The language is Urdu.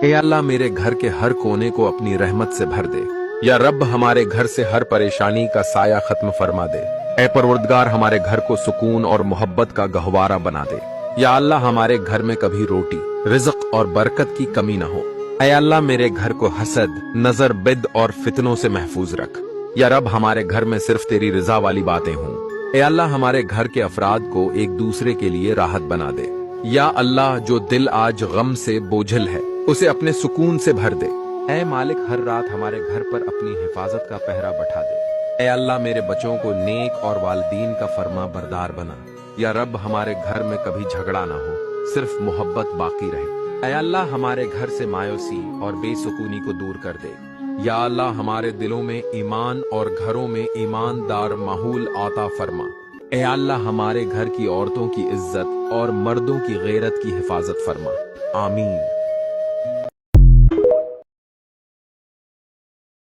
اے اللہ میرے گھر کے ہر کونے کو اپنی رحمت سے بھر دے۔ یا رب ہمارے گھر سے ہر پریشانی کا سایہ ختم فرما دے۔ اے پروردگار ہمارے گھر کو سکون اور محبت کا گہوارہ بنا دے۔ یا اللہ ہمارے گھر میں کبھی روٹی، رزق اور برکت کی کمی نہ ہو۔ اے اللہ میرے گھر کو حسد، نظر بد اور فتنوں سے محفوظ رکھ۔ یا رب ہمارے گھر میں صرف تیری رضا والی باتیں ہوں۔ اے اللہ ہمارے گھر کے افراد کو ایک دوسرے کے لیے راحت بنا دے۔ یا اللہ جو دل آج غم سے بوجھل ہے اسے اپنے سکون سے بھر دے۔ اے مالک ہر رات ہمارے گھر پر اپنی حفاظت کا پہرا بٹھا دے۔ اے اللہ میرے بچوں کو نیک اور والدین کا فرما بردار بنا۔ یا رب ہمارے گھر میں کبھی جھگڑا نہ ہو، صرف محبت باقی رہے۔ اے اللہ ہمارے گھر سے مایوسی اور بے سکونی کو دور کر دے۔ یا اللہ ہمارے دلوں میں ایمان اور گھروں میں ایماندار ماحول عطا فرما۔ اے اللہ ہمارے گھر کی عورتوں کی عزت اور مردوں کی غیرت کی حفاظت فرما۔ آمین۔